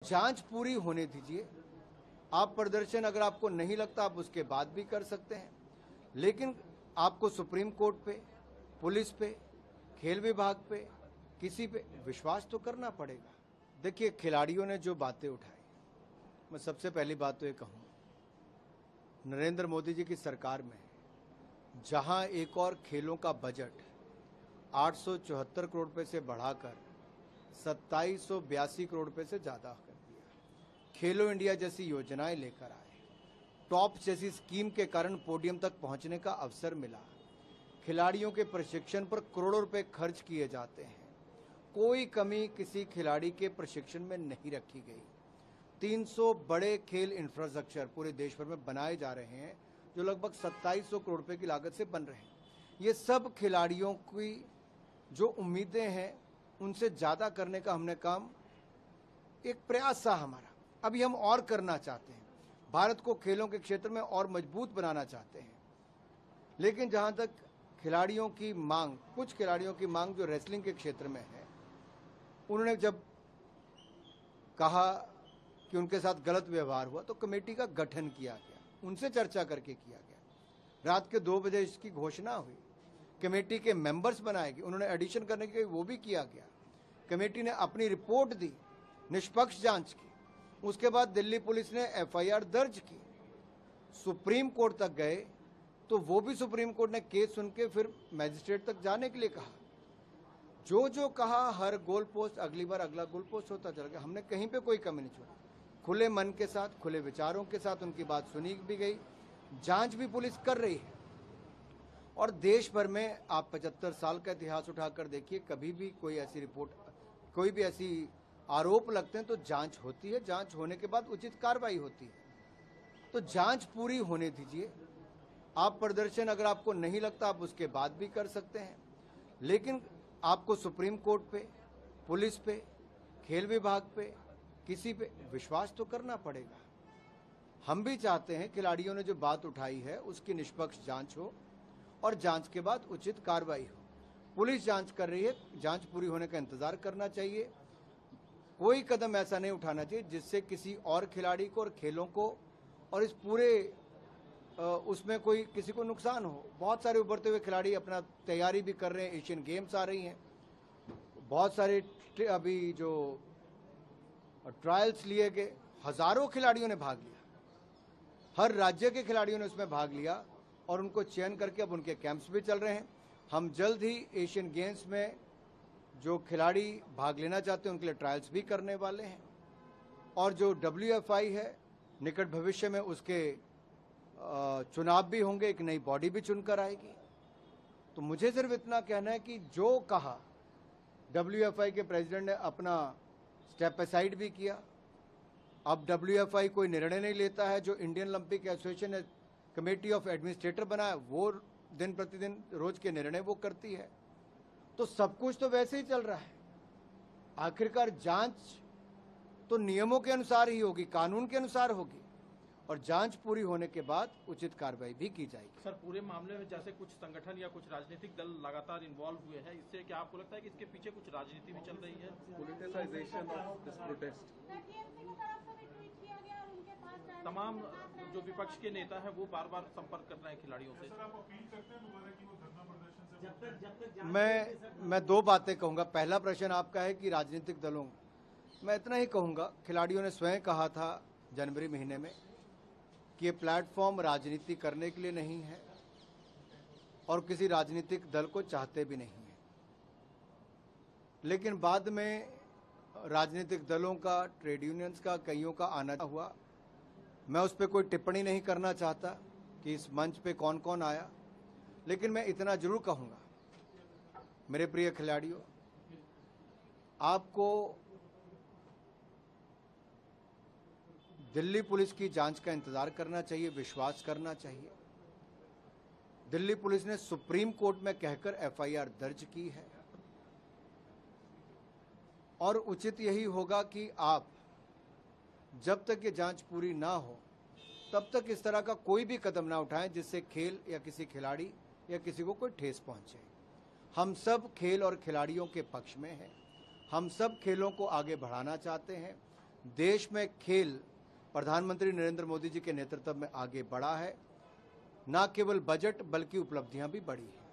जांच पूरी होने दीजिए। आप प्रदर्शन अगर आपको नहीं लगता आप उसके बाद भी कर सकते हैं, लेकिन आपको सुप्रीम कोर्ट पे, पुलिस पे, खेल विभाग पे, किसी पे विश्वास तो करना पड़ेगा। देखिए, खिलाड़ियों ने जो बातें उठाई, मैं सबसे पहली बात तो ये कहूँ, नरेंद्र मोदी जी की सरकार में जहां एक और खेलों का बजट 874 करोड़ रुपए से बढ़ाकर 2782 करोड़ रुपए से ज्यादा कर दिया, खेलो इंडिया जैसी योजनाएं लेकर आए, टॉप जैसी स्कीम के कारण पोडियम तक पहुंचने का अवसर मिला, खिलाड़ियों के प्रशिक्षण पर करोड़ों रुपए खर्च किए जाते हैं, कोई कमी किसी खिलाड़ी के प्रशिक्षण में नहीं रखी गई। 300 बड़े खेल इंफ्रास्ट्रक्चर पूरे देश भर में बनाए जा रहे हैं जो लगभग 2700 करोड़ रुपए की लागत से बन रहे हैं। ये सब खिलाड़ियों की जो उम्मीदें हैं उनसे ज्यादा करने का हमने काम, एक प्रयास था हमारा। अभी हम और करना चाहते हैं, भारत को खेलों के क्षेत्र में और मजबूत बनाना चाहते हैं। लेकिन जहां तक खिलाड़ियों की मांग, कुछ खिलाड़ियों की मांग जो रेसलिंग के क्षेत्र में है, उन्होंने जब कहा कि उनके साथ गलत व्यवहार हुआ तो कमेटी का गठन किया गया, उनसे चर्चा करके किया गया। रात के 2 बजे इसकी घोषणा हुई, कमेटी के मेंबर्स बनाए गए, उन्होंने एडिशन करने के वो भी किया गया। कमेटी ने अपनी रिपोर्ट दी, निष्पक्ष जांच की, उसके बाद दिल्ली पुलिस ने एफआईआर दर्ज की, सुप्रीम कोर्ट तक गए तो वो भी सुप्रीम कोर्ट ने केस सुन के फिर मैजिस्ट्रेट तक जाने के लिए कहा। जो जो कहा हर गोल पोस्ट अगली बार अगला गोल पोस्ट होता चला गया। हमने कहीं पे कोई कमी नहीं छोड़ी, खुले मन के साथ, खुले विचारों के साथ उनकी बात सुनी भी गई, जांच भी पुलिस कर रही है। और देश भर में आप 75 साल का इतिहास उठाकर देखिए, कभी भी कोई ऐसी रिपोर्ट, कोई भी ऐसी आरोप लगते हैं तो जांच होती है, जांच होने के बाद उचित कार्रवाई होती है। तो जांच पूरी होने दीजिए। आप प्रदर्शन अगर आपको नहीं लगता आप उसके बाद भी कर सकते हैं, लेकिन आपको सुप्रीम कोर्ट पे, पुलिस पे, खेल विभाग पे, किसी पे विश्वास तो करना पड़ेगा। हम भी चाहते हैं खिलाड़ियों ने जो बात उठाई है उसकी निष्पक्ष जांच हो और जांच के बाद उचित कार्रवाई हो। पुलिस जांच कर रही है, जांच पूरी होने का इंतजार करना चाहिए। कोई कदम ऐसा नहीं उठाना चाहिए जिससे किसी और खिलाड़ी को और खेलों को और इस पूरे उसमें कोई किसी को नुकसान हो। बहुत सारे उभरते हुए खिलाड़ी अपना तैयारी भी कर रहे हैं, एशियन गेम्स आ रही हैं, बहुत सारे अभी जो ट्रायल्स लिए गए, हजारों खिलाड़ियों ने भाग लिया, हर राज्य के खिलाड़ियों ने उसमें भाग लिया और उनको चयन करके अब उनके कैंप्स भी चल रहे हैं। हम जल्द ही एशियन गेम्स में जो खिलाड़ी भाग लेना चाहते हैं उनके लिए ट्रायल्स भी करने वाले हैं। और जो WFI है, निकट भविष्य में उसके चुनाव भी होंगे, एक नई बॉडी भी चुनकर आएगी। तो मुझे सिर्फ इतना कहना है कि जो कहा, WFI के प्रेसिडेंट ने अपना स्टेप असाइड भी किया। अब WFI कोई निर्णय नहीं लेता है, जो इंडियन ओलंपिक एसोसिएशन ने कमेटी ऑफ एडमिनिस्ट्रेटर बनाया वो दिन प्रतिदिन रोज के निर्णय वो करती है। तो सब कुछ तो वैसे ही चल रहा है। आखिरकार जांच तो नियमों के अनुसार ही होगी, कानून के अनुसार होगी, और जांच पूरी होने के बाद उचित कार्रवाई भी की जाएगी। सर, पूरे मामले में जैसे कुछ संगठन या कुछ राजनीतिक दल लगातार इन्वॉल्व हुए हैं, इससे क्या आपको लगता है कि इसके पीछे कुछ राजनीति भी चल रही है? Politicisation of this protest. तमाम जो विपक्ष के नेता हैं वो बार बार संपर्क कर रहे हैं खिलाड़ियों से। मैं 2 बातें कहूंगा। पहला प्रश्न आपका है कि राजनीतिक दलों, मैं इतना ही कहूंगा, खिलाड़ियों ने स्वयं कहा था जनवरी महीने में कि ये प्लेटफॉर्म राजनीति करने के लिए नहीं है और किसी राजनीतिक दल को चाहते भी नहीं है। लेकिन बाद में राजनीतिक दलों का, ट्रेड यूनियंस का, कईयों का आना हुआ। मैं उस पर कोई टिप्पणी नहीं करना चाहता कि इस मंच पे कौन कौन आया, लेकिन मैं इतना जरूर कहूंगा, मेरे प्रिय खिलाड़ियों, आपको दिल्ली पुलिस की जांच का इंतजार करना चाहिए, विश्वास करना चाहिए। दिल्ली पुलिस ने सुप्रीम कोर्ट में कहकर एफआईआर दर्ज की है और उचित यही होगा कि आप जब तक ये जांच पूरी ना हो तब तक इस तरह का कोई भी कदम ना उठाएं जिससे खेल या किसी खिलाड़ी या किसी को कोई ठेस पहुंचे। हम सब खेल और खिलाड़ियों के पक्ष में हैं, हम सब खेलों को आगे बढ़ाना चाहते हैं। देश में खेल प्रधानमंत्री नरेंद्र मोदी जी के नेतृत्व में आगे बढ़ा है। न केवल बजट बल्कि उपलब्धियां भी बढ़ी हैं।